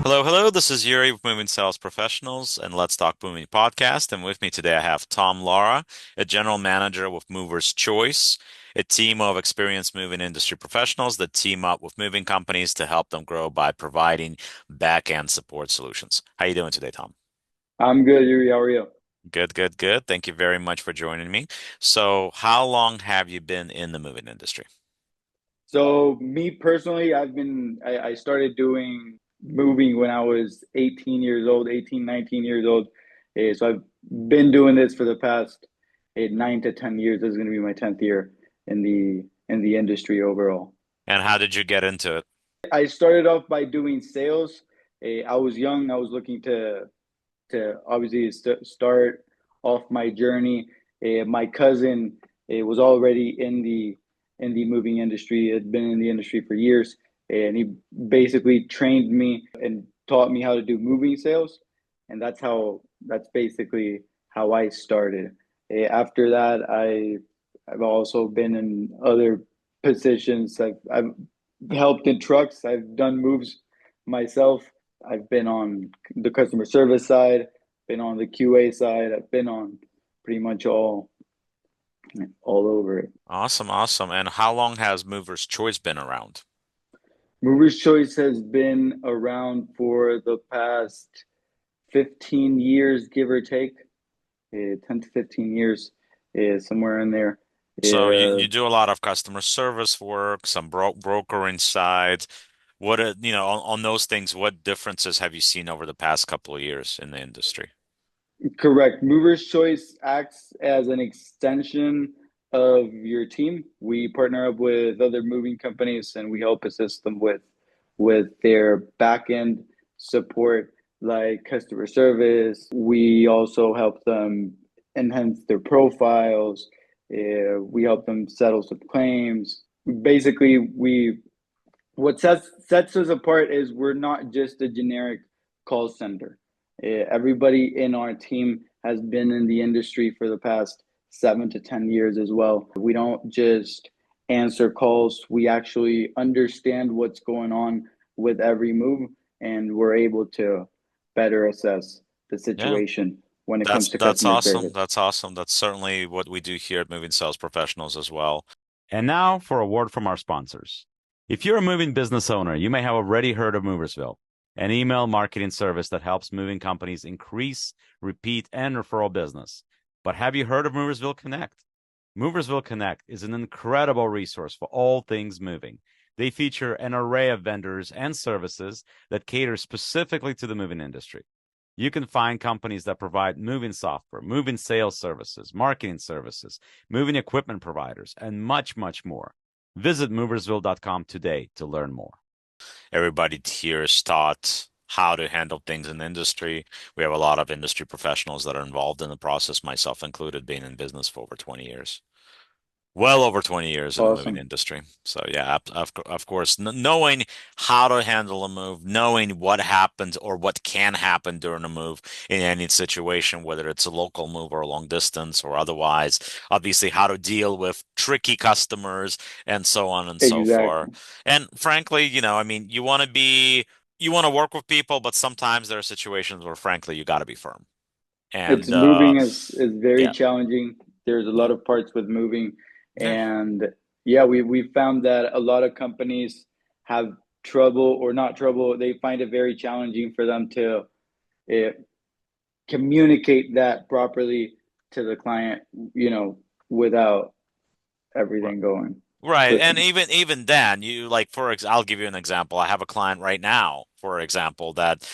Hello, hello. This is Yuri with Moving Sales Professionals and Let's Talk Moving podcast. And with me today, I have Tom Lara, a general manager with Movers Choice, a team of experienced moving industry professionals that team up with moving companies to help them grow by providing back-end support solutions. How you doing today, Tom? I'm good, Yuri. How are you? Good, good, good. Thank you very much for joining me. So, how long have you been in the moving industry? So, me personally, I started doing moving when I was 18 years old, 18, 19 years old. So, I've been doing this for the past 9 to 10 years. This is going to be my 10th year in the industry overall. And how did you get into it? I started off by doing sales. I was young. I was looking to obviously start off my journey. My cousin was already in the moving industry, had been in the industry for years, and he basically trained me and taught me how to do moving sales, and that's basically how I started. After that, I've also been in other positions. I've helped in trucks. I've done moves myself. I've been on the customer service side, been on the QA side. I've been on pretty much all over it. Awesome, awesome. And how long has Movers Choice been around? Mover's Choice has been around for the past 15 years, give or take, 10 to 15 years, somewhere in there. So Uh, you do a lot of customer service work, some brokering sides. What on those things, what differences have you seen over the past couple of years in the industry? Correct. Mover's Choice acts as an extension of your team. We partner up with other moving companies and we help assist them with their backend support like customer service. We also help them enhance their profiles. We help them settle some claims. Basically, we what sets us apart is we're not just a generic call center. Everybody in our team has been in the industry for the past 7 to 10 years as well. We don't just answer calls. We actually understand what's going on with every move, and we're able to better assess the Yeah, situation when it comes that's to that's customer awesome. service. That's awesome. That's certainly what we do here at Moving Sales Professionals as well. And now for a word from our sponsors. If you're a moving business owner, you may have already heard of Moversville, an email marketing service that helps moving companies increase, repeat, and referral business. But have you heard of Moversville Connect? Moversville Connect is an incredible resource for all things moving. They feature an array of vendors and services that cater specifically to the moving industry. You can find companies that provide moving software, moving sales services, marketing services, moving equipment providers, and much, much more. Visit moversville.com today to learn more. Everybody here is taught how to handle things in the industry. We have a lot of industry professionals that are involved in the process, myself included, being in business for over 20 years. Well over 20 years in the moving Awesome. industry. So yeah, of course, knowing how to handle a move, knowing what happens or what can happen during a move in any situation, whether it's a local move or a long distance or otherwise, obviously how to deal with tricky customers and so on and so forth. Exactly. And frankly, I mean, you want to work with people, but sometimes there are situations where frankly you got to be firm. It's And moving is very yeah, challenging. There's a yeah, lot of parts with moving, yeah. and yeah, we found that a lot of companies have trouble or not trouble. They find it very challenging for them to uh, communicate that properly to the client, without everything going Right. And clicking. even then, you like I'll give you an example. I have a client right now, for example, that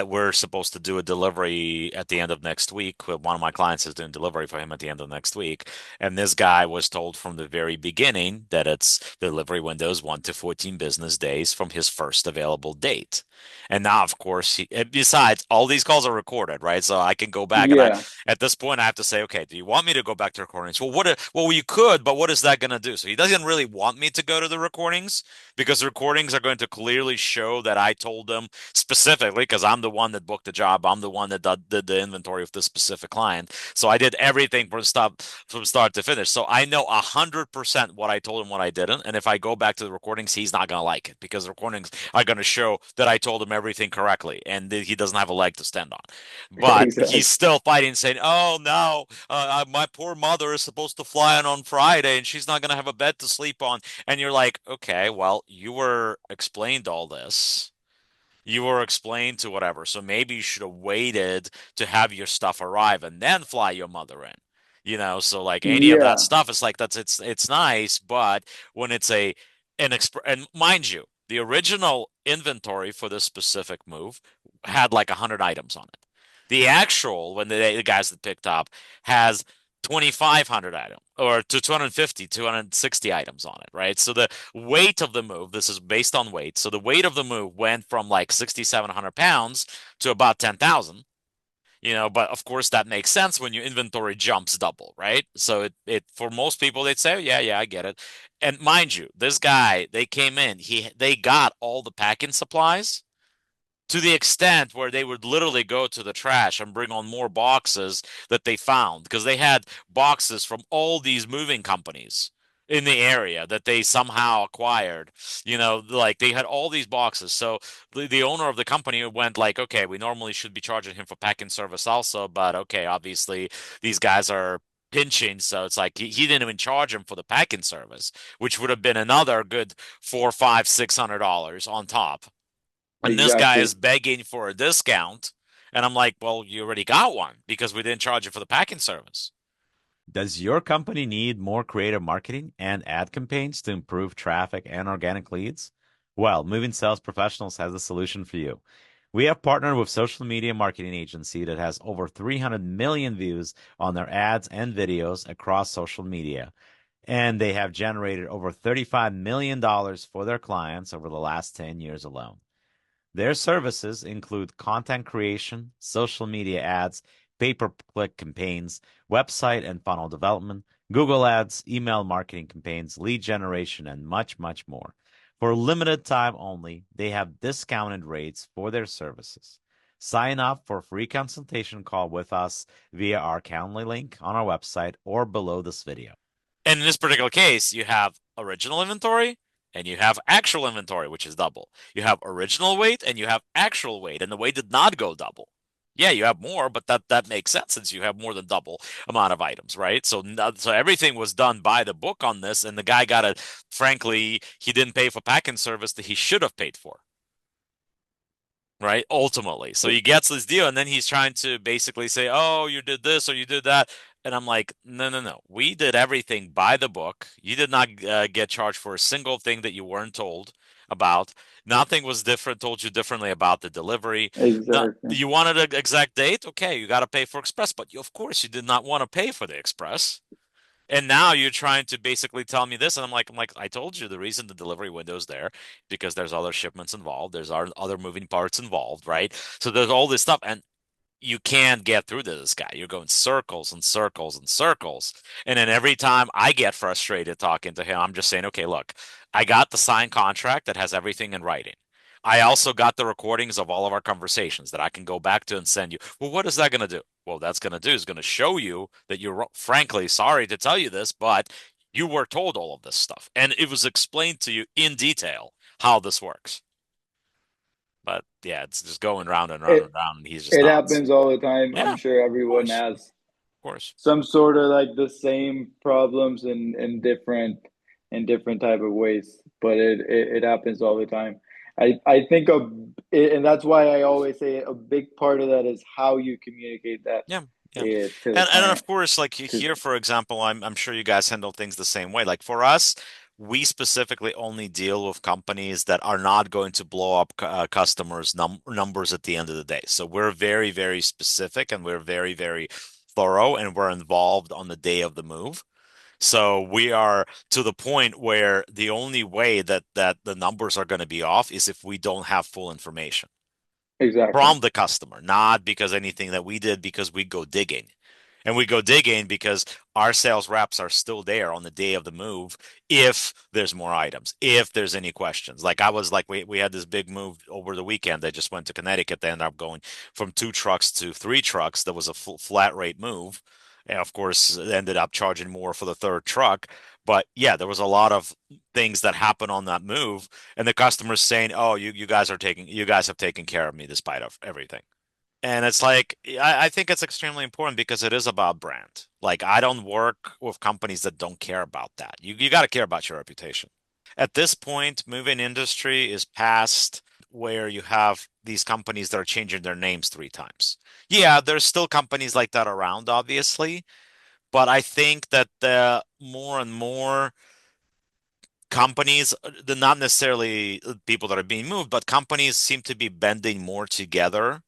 we're supposed to do a delivery at the end of next week. One of my clients is doing delivery for him at the end of next week. And this guy was told from the very beginning that its delivery window is 1 to 14 business days from his first available date. And now, of course, besides, all these calls are recorded, right? So I can go back and Yeah, at this point, I have to say, okay, do you want me to go back to recordings? Well, you could, but what is that going to do? So he doesn't really want me to go to the recordings because the recordings are going to clearly show that I told him specifically because I'm the one that booked the job. I'm the one that did the inventory of this specific client. So I did everything from start to finish. So I know 100% what I told him, what I didn't. And if I go back to the recordings, he's not gonna like it because the recordings are gonna show that I told him everything correctly, and that he doesn't have a leg to stand on. But Exactly. he's still fighting, saying, "Oh no, my poor mother is supposed to fly in on Friday, and she's not gonna have a bed to sleep on." And you're like, "Okay, well, you were explained all this." You were explained to whatever. So maybe you should have waited to have your stuff arrive and then fly your mother in. So like any of that Yeah, stuff, it's like it's nice, but when it's and mind you, the original inventory for this specific move had like 100 items on it. The actual, when the guys that picked up, has 2,500 items or to 250, 260 items on it, right? So the weight of the move, this is based on weight. So the weight of the move went from like 6,700 pounds to about 10,000. But of course that makes sense when your inventory jumps double, right? So it for most people they'd say, oh, yeah, yeah, I get it. And mind you, this guy, they came in, they got all the packing supplies to the extent where they would literally go to the trash and bring on more boxes that they found because they had boxes from all these moving companies in the area that they somehow acquired. Like they had all these boxes. So the owner of the company went like, okay, we normally should be charging him for packing service also, but okay, obviously these guys are pinching, so it's like he didn't even charge him for the packing service, which would have been another good $400, $500, $600 on top. And this guy exactly. is begging for a discount. And I'm like, well, you already got one because we didn't charge you for the packing service. Does your company need more creative marketing and ad campaigns to improve traffic and organic leads? Well, Moving Sales Professionals has a solution for you. We have partnered with social media marketing agency that has over 300 million views on their ads and videos across social media, and they have generated over $35 million for their clients over the last 10 years alone. Their services include content creation, social media ads, pay-per-click campaigns, website and funnel development, Google Ads, email marketing campaigns, lead generation, and much, much more. For a limited time only, they have discounted rates for their services. Sign up for a free consultation call with us via our Calendly link on our website or below this video. And in this particular case, you have original inventory and you have actual inventory, which is double. You have original weight and you have actual weight, and the weight did not go double. Yeah, you have more, but that makes sense since you have more than double amount of items, right? So everything was done by the book on this, and the guy got it. Frankly, he didn't pay for packing service that he should have paid for, right? Ultimately. So he gets this deal, and then he's trying to basically say, oh, you did this or you did that. And I'm like, no, no, no. We did everything by the book. You did not get charged for a single thing that you weren't told about. Nothing was different, told you differently about the delivery. Not, Exactly. you wanted an exact date? Okay, you got to pay for express, but of course you did not want to pay for the express. And now you're trying to basically tell me this, and I'm like, I told you the reason the delivery window is there because there's other shipments involved, there's other moving parts involved, right? So there's all this stuff, and you can't get through to this guy. You're going circles and circles and circles. And then every time I get frustrated talking to him, I'm just saying, okay, look, I got the signed contract that has everything in writing. I also got the recordings of all of our conversations that I can go back to and send you. Well, what is that going to do? Well, that's going to do is going to show you that you're frankly sorry to tell you this, but you were told all of this stuff. And it was explained to you in detail how this works. But yeah, it's just going round and round It and round, and he's just it nuts. happens all the time. Yeah, I'm of sure everyone course, has of course. some sort of like the same problems in different type of ways, but it happens all the time. I think and that's why I always say a big part of that is how you communicate that Yeah, yeah. to the And client. of course, like Because here, for example, I'm sure you guys handle things the same way. Like for us, we specifically only deal with companies that are not going to blow up customers numbers at the end of the day. So we're very, very specific and we're very, very thorough and we're involved on the day of the move. So we are to the point where the only way that the numbers are going to be off is if we don't have full information exactly. from the customer, not because anything that we did because we go digging. And we go digging because our sales reps are still there on the day of the move if there's more items, if there's any questions. Like I was like, we had this big move over the weekend. I just went to Connecticut. They ended up going from 2 trucks to 3 trucks. That was a flat rate move. And of course, ended up charging more for the third truck. But yeah, there was a lot of things that happened on that move, and the customers saying, "Oh, you guys have taken care of me despite of everything." And it's like, I think it's extremely important because it is about brand. Like, I don't work with companies that don't care about that. You got to care about your reputation. At this point, moving industry is past where you have these companies that are changing their names 3 times. Yeah, there's still companies like that around, obviously, but I think that the more and more companies, the not necessarily people that are being moved, but companies seem to be bending more together,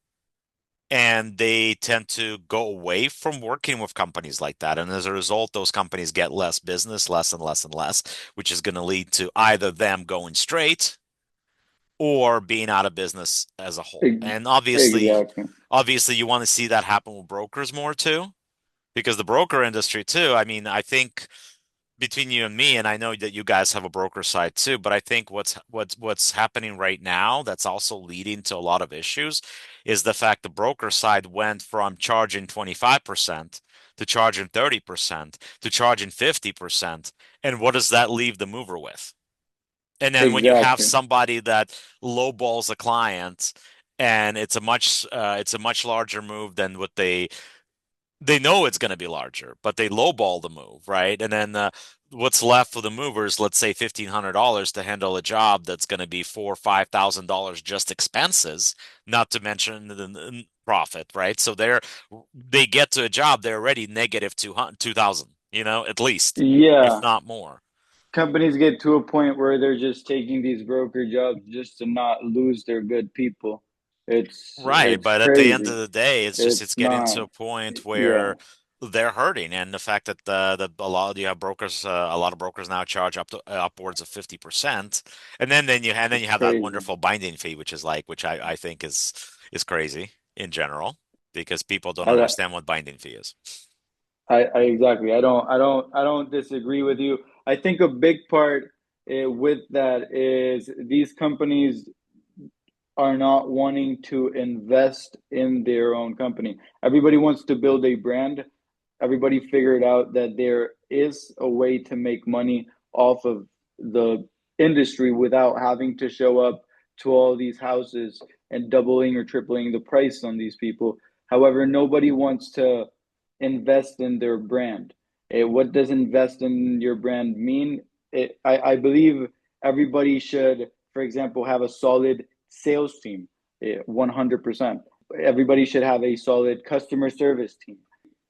and they tend to go away from working with companies like that. And as a result, those companies get less business, less and less and less, which is going to lead to either them going straight or being out of business as a whole. Ex- And Exactly. obviously you want to see that happen with brokers more too, because the broker industry too, I mean, I think between you and me, and I know that you guys have a broker side too, but I think what's happening right now that's also leading to a lot of issues is the fact the broker side went from charging 25% to charging 30% to charging 50%. And what does that leave the mover with? And then when you have Exactly. somebody that lowballs a client, and it's a much larger move than what they know it's going to be larger, but they lowball the move, right? And then what's left for the movers, let's say $1,500 to handle a job that's going to be $4,000 or $5,000 just expenses, not to mention the profit, right? So they get to a job, they're already negative 2,000, at least, if Yeah. not more. Companies get to a point where they're just taking these broker jobs just to not lose their good people. Right, It's but at the end crazy. of the day, it's It's getting not. to a point Yeah. where they're hurting, and the fact that a lot of you have brokers, a lot of brokers now charge up to upwards of 50%, and then you It's have that crazy. wonderful binding fee, which I think is crazy in general because people don't I understand what binding fee is. I exactly. I don't disagree with you. I think a big part with that is these companies are not wanting to invest in their own company. Everybody wants to build a brand. Everybody figured out that there is a way to make money off of the industry without having to show up to all these houses and doubling or tripling the price on these people. However, nobody wants to invest in their brand. What does invest in your brand mean? I believe everybody should, for example, have a solid sales team, 100%. Everybody should have a solid customer service team.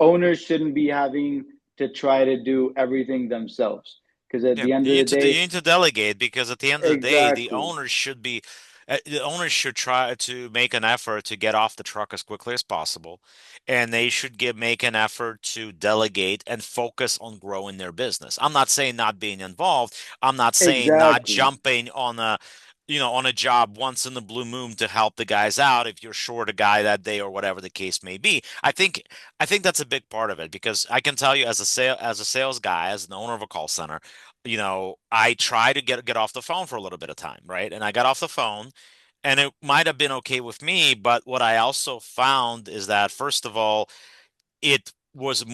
Owners shouldn't be having to try to do everything themselves because at Yeah, the end of the you day, need to delegate because at the end of the day, exactly, the owners should try to make an effort to get off the truck as quickly as possible, and they should make an effort to delegate and focus on growing their business. I'm not saying not being involved. I'm not saying not exactly, jumping on a job once in the blue moon to help the guys out if you're short a guy that day or whatever the case may be. I think that's a big part of it because I can tell you as a sales guy, as an owner of a call center, I try to get off the phone for a little bit of time, right? And I got off the phone, and it might have been okay with me, but what I also found is that first of all, it was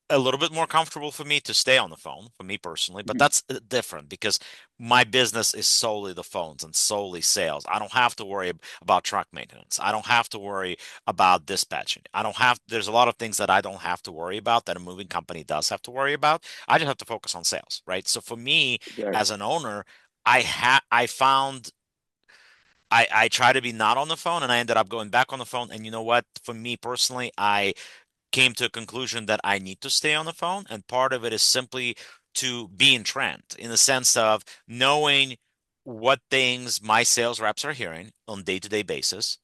a little bit more comfortable for me to stay on the phone for me personally, but mhm, that's different because my business is solely the phones and solely sales. I don't have to worry about truck maintenance. I don't have to worry about dispatching. I don't have There's a lot of things that I don't have to worry about that a moving company does have to worry about. I just have to focus on sales, right? So for me as exactly. an owner, I found I try to be not on the phone, and I ended up going back on the phone. And you know what? For me personally, I came to a conclusion that I need to stay on the phone. And part of it is simply to be in trend in the sense of knowing what things my sales reps are hearing on day-to-day basis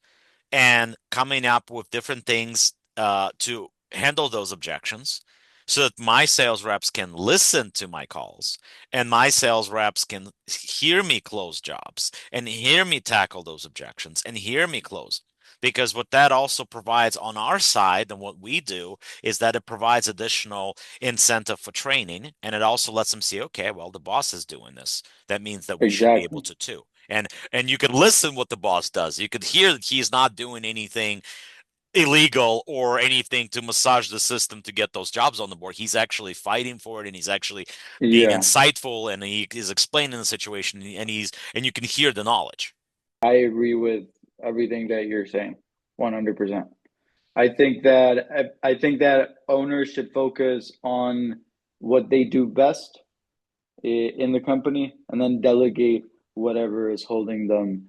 and coming up with different things to handle those objections so that my sales reps can listen to my calls and my sales reps can hear me close jobs and hear me tackle those objections and hear me close. because what that also provides on our side and what we do is that it provides additional incentive for training, and it also lets them see, okay, well, the boss is doing this. That means that we should be able Exactly. to too. And you can listen what the boss does. You could hear that he's not doing anything illegal or anything to massage the system to get those jobs on the board. He's actually fighting for it, and he's actually being Yeah, insightful, and he is explaining the situation, and you can hear the knowledge. I agree with everything that you're saying, 100%. I think that owners should focus on what they do best in the company, and then delegate whatever is holding them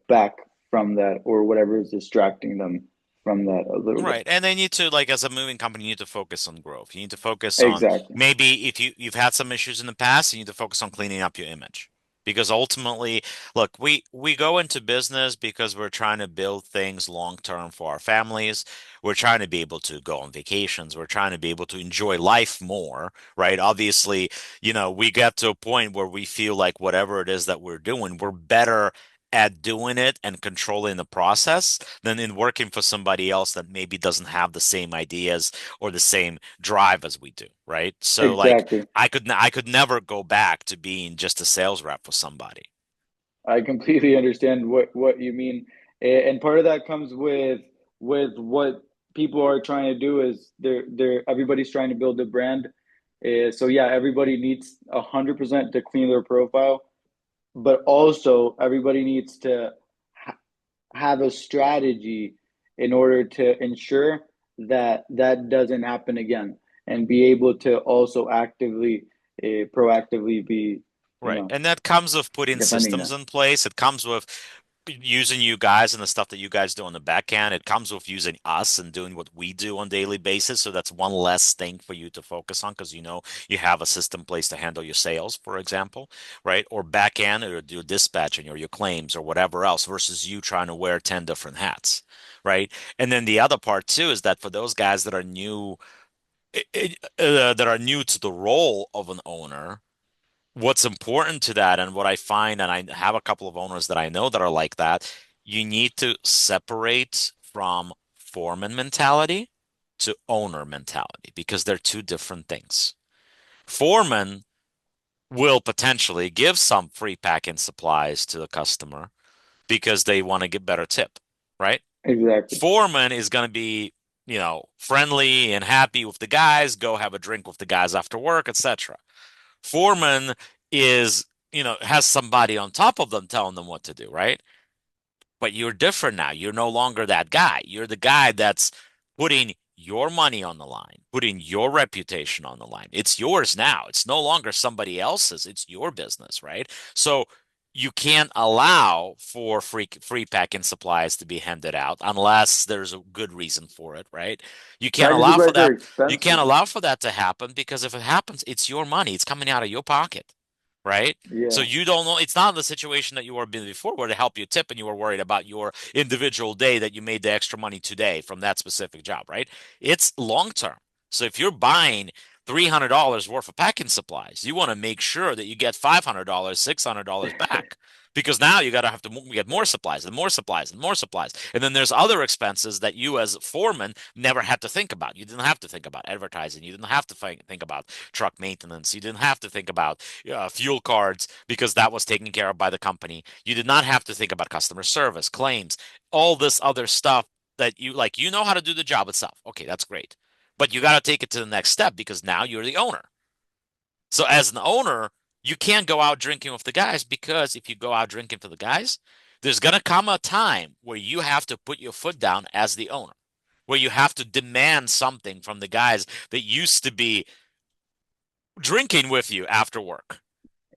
back from that, or whatever is distracting them from that a little bit. Right. And they need to, like, as a moving company, you need to focus on growth. You need to focus on, Exactly. maybe if you've had some issues in the past, you need to focus on cleaning up your image. Because ultimately, look, we go into business because we're trying to build things long term for our families. We're trying to be able to go on vacations. We're trying to be able to enjoy life more, right? Obviously, we get to a point where we feel like whatever it is that we're doing, we're better at doing it and controlling the process than in working for somebody else that maybe doesn't have the same ideas or the same drive as we do, right? So like Exactly. I could never go back to being just a sales rep for somebody. I completely understand what you mean, and part of that comes with what people are trying to do is they're everybody's trying to build a brand. So yeah, everybody needs 100% to clean their profile, but also everybody needs to ha have a strategy in order to ensure that that doesn't happen again, and be able to also actively, proactively be, you Right. know, And that comes with putting defending systems that. in place. It comes with using you guys and the stuff that you guys do on the back end. It comes with using us and doing what we do on a daily basis. So that's one less thing for you to focus on because you have a system in place to handle your sales, for example, right? Or back end or do dispatching or your claims or whatever else versus you trying to wear 10 different hats, right? And then the other part too is that for those guys that are new, that are new to the role of an owner, what's important to that and what I find, and I have a couple of owners that I know that are like that, you need to separate from foreman mentality to owner mentality because they're two different things. Foreman will potentially give some free packing supplies to the customer because they want to get better tip, right? Exactly. Foreman is going to be, friendly and happy with the guys, go have a drink with the guys after work, etc. Foreman is, has somebody on top of them telling them what to do, right? But you're different now. You're no longer that guy. You're the guy that's putting your money on the line, putting your reputation on the line. It's yours now. It's no longer somebody else's. It's your business, right? So you can't allow for free packing supplies to be handed out unless there's a good reason for it, right? You can't Right, because you allow for guys are that. You can't expensive. allow for that to happen because if it happens, it's your money. It's coming out of your pocket, right? So Yeah. you don't know. It's not the situation that you were in before, where to help you tip and you were worried about your individual day that you made the extra money today from that specific job, right? It's long term. So if you're buying $300 worth of packing supplies, you want to make sure that you get $500, $600 back. Because now you got to have to get more supplies and more supplies and more supplies. And then there's other expenses that you as foreman never had to think about. You didn't have to think about advertising. You didn't have to think about truck maintenance. You didn't have to think about fuel cards because that was taken care of by the company. You did not have to think about customer service, claims, all this other stuff that you know how to do the job itself. Okay, that's great. But you got to take it to the next step because now you're the owner. So as an owner, you can't go out drinking with the guys because if you go out drinking for the guys, there's going to come a time where you have to put your foot down as the owner, where you have to demand something from the guys that used to be drinking with you after work.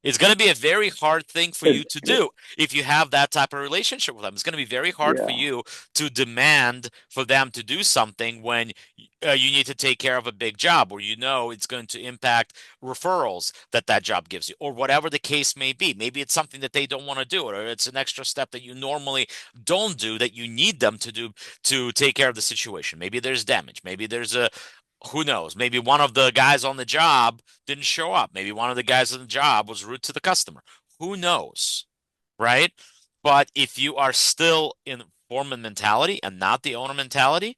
It's going to be a very hard thing for you It, to it do if you have that type of relationship with them. It's going to be very hard for yeah. you to demand for them to do something when you need to take care of a big job or it's going to impact referrals that job gives you or whatever the case may be. Maybe it's something that they don't want to do or it's an extra step that you normally don't do that you need them to do to take care of the situation. Maybe there's damage. Maybe there's a who knows? Maybe one of the guys on the job didn't show up. Maybe one of the guys on the job was rude to the customer. Who knows? Right? But if you are still in foreman mentality and not the owner mentality,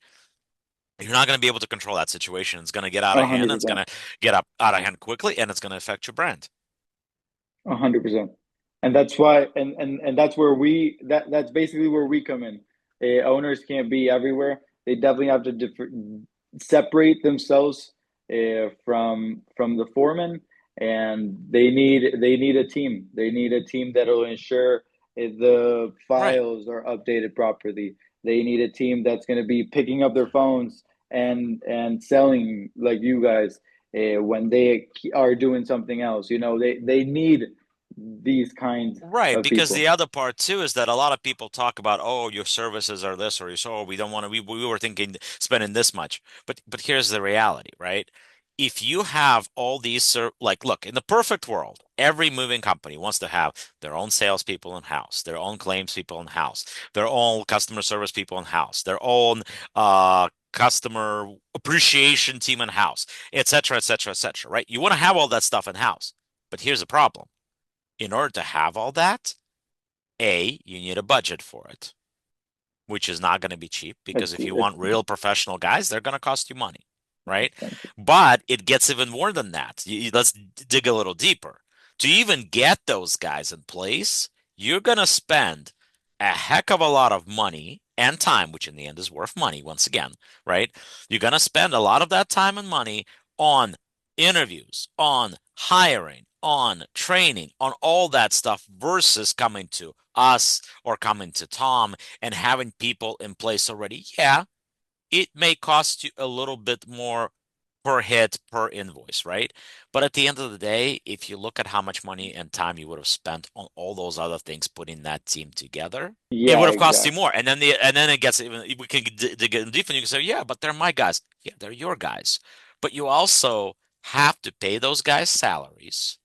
you're not going to be able to control that situation. It's going to get out a of hand. hundred It's going percent. to get up out of hand quickly, and it's going to affect your brand. 100%. And that's why, and that's where that's basically where we come in. Owners can't be everywhere. They definitely have to separate themselves from the foreman, and they need a team. They need a team that'll ensure the Right. files are updated properly. They need a team that's going to be picking up their phones and selling like you guys when they are doing something else. They need these kinds Right, of because the people. other part too is that a lot of people talk about, oh, your services are this or so we don't want to we were thinking spending this much. But here's the reality, right? If you have all these like look, in the perfect world, every moving company wants to have their own salespeople in house, their own claims people in house, their own customer service people in house, their own customer appreciation team in house, et cetera, et cetera, et cetera, right? You want to have all that stuff in house. But here's the problem. In order to have all that, A, you need a budget for it, which is not going to be cheap because if you It's want real professional guys, they're going to cost you money, right? expensive. But it gets even more than that. Let's dig a little deeper. To even get those guys in place, you're going to spend a heck of a lot of money and time, which in the end is worth money once again, right? You're going to spend a lot of that time and money on interviews, on hiring, on training, on all that stuff versus coming to us or coming to Tom and having people in place already. Yeah, it may cost you a little bit more per hit per invoice, right? But at the end of the day, if you look at how much money and time you would have spent on all those other things putting that team together, it would Yeah, have cost you exactly. more. And then it gets even we can dig in deep and you can say, yeah, but they're my guys. Yeah, they're your guys. But you also have to pay those guys salaries.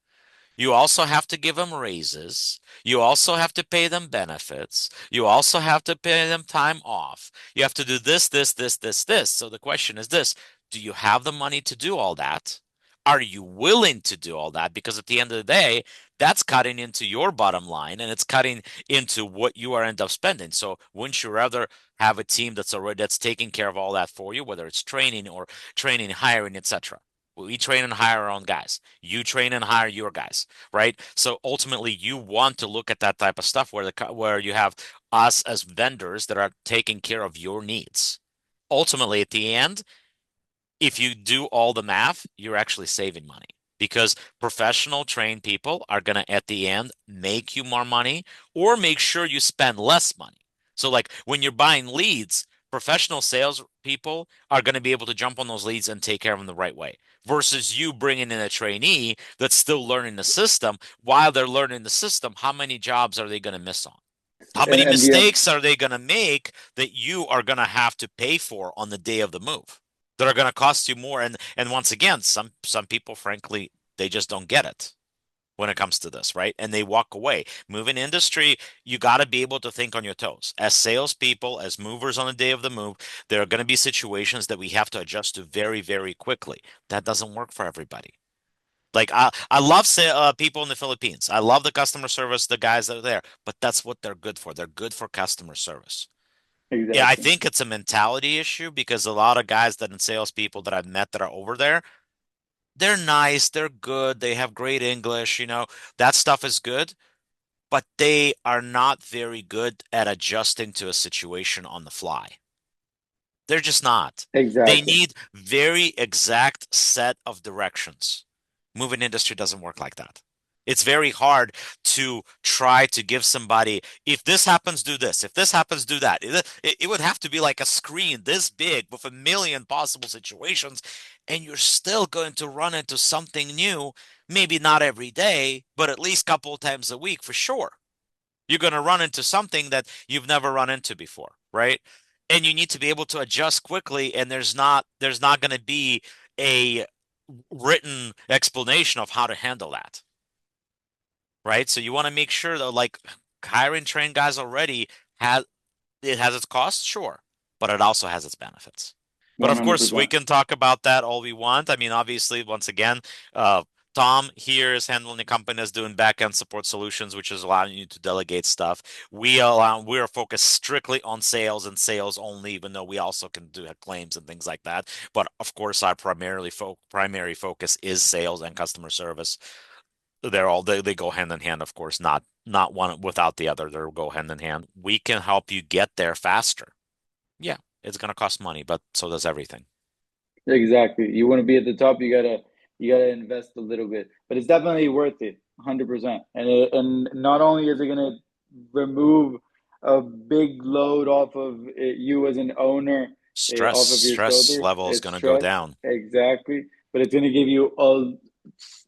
You also have to give them raises. You also have to pay them benefits. You also have to pay them time off. You have to do this, this, this, this, this. So the question is this, do you have the money to do all that? Are you willing to do all that? Because at the end of the day, that's cutting into your bottom line and it's cutting into what you are end up spending. So wouldn't you rather have a team that's taking care of all that for you, whether it's training or training, hiring, etc. We train and hire our own guys. You train and hire your guys, right? So ultimately, you want to look at that type of stuff where you have us as vendors that are taking care of your needs. Ultimately, at the end, if you do all the math, you're actually saving money because professional trained people are going to, at the end, make you more money or make sure you spend less money. So, like when you're buying leads, professional sales people are going to be able to jump on those leads and take care of them the right way versus you bringing in a trainee that's still learning the system. While they're learning the system, how many jobs are they going to miss on? How And many and the mistakes are they going to make that you are going to have to pay for on the day of the move that are going to cost you more? And once again, some people, frankly, they just don't get it when it comes to this, right? And they walk away. Moving industry, you got to be able to think on your toes. As salespeople, as movers on the day of the move, there are going to be situations that we have to adjust to very, very quickly. That doesn't work for everybody. Like I love people in the Philippines. I love the customer service, the guys that are there, but that's what they're good for. They're good for customer service. Yeah, I exactly, think it's a mentality issue because a lot of guys that and salespeople that I've met that are over there, they're nice, they're good, they have great English, that stuff is good, but they are not very good at adjusting to a situation on the fly. They're just not. They exactly. need very exact set of directions. Moving industry doesn't work like that. It's very hard to try to give somebody, if this happens, do this. If this happens, do that. It would have to be like a screen this big with a million possible situations, and you're still going to run into something new, maybe not every day, but at least a couple of times a week for sure. You're going to run into something that you've never run into before, right? And you need to be able to adjust quickly, and there's not going to be a written explanation of how to handle that, right? So you want to make sure that like hiring trained guys already has it has its costs, sure, but it also has its benefits. But of course, we 100%. can talk about that all we want. I mean, obviously, once again, uh, Tom here is handling the company that's doing backend support solutions, which is allowing you to delegate stuff. We are focused strictly on sales and sales only, even though we also can do claims and things like that. But of course, our primary focus is sales and customer service. They go hand in hand, of course, not one without the other. They go hand in hand. We can help you get there faster. Yeah, it's gonna cost money, but so does everything. Exactly. You want to be at the top, you gotta invest a little bit, but it's definitely worth it, 100%. And not only is it gonna remove a big load off of you as an owner, off of your Stress shoulders, level is it's gonna go stress, down. exactly. But it's gonna give you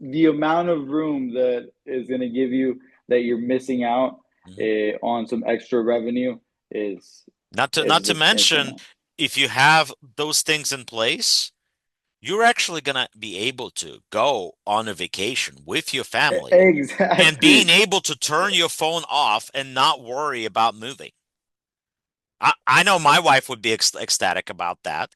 the amount of room that is gonna give you that you're missing out Mhm. on some extra revenue is Not is to just mention, infinite. if you have those things in place, you're actually gonna be able to go on a vacation with your family and being Exactly. able to turn your phone off and not worry about moving. I know my wife would be ecstatic about that.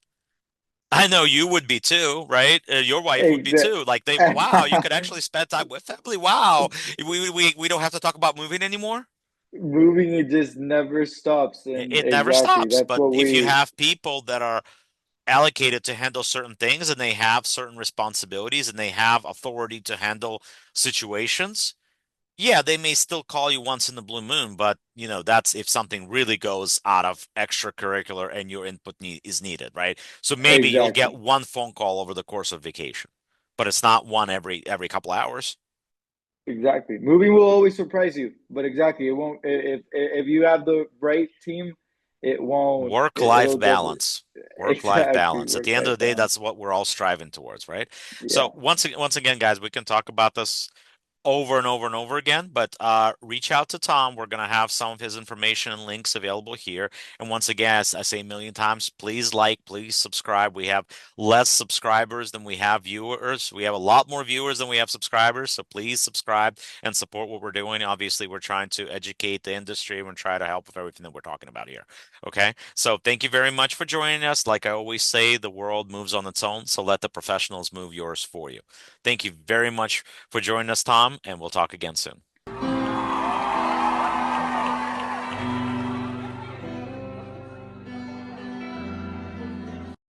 I know you would be too, right? Your wife would be too. Like wow, you could actually spend time with family. Wow, we don't have to talk about moving anymore. Moving, it just never stops, and It never exactly stops. that's But what if you we have people that are allocated to handle certain things and they have certain responsibilities and they have authority to handle situations, yeah, they may still call you once in the blue moon, but that's if something really goes out of extracurricular and your input is needed, right? So maybe you'll get exactly one phone call over the course of vacation, but it's not one every couple hours. exactly moving will always surprise you, but exactly it won't. If you have the right team, it won't. Work-life It'll definitely balance. Work-life exactly balance. At work the end life of the day, balance. that's what we're all striving towards, right? Yeah. So once again, guys, we can talk about this over and over and over again, but reach out to Tom. We're going to have some of his information and links available here. And once again, as I say a million times, please like, please subscribe. We have less subscribers than we have viewers. We have a lot more viewers than we have subscribers. So please subscribe and support what we're doing. Obviously, we're trying to educate the industry and try to help with everything that we're talking about here. Okay. So thank you very much for joining us. Like I always say, the world moves on its own. So let the professionals move yours for you. Thank you very much for joining us, Tom, and we'll talk again soon.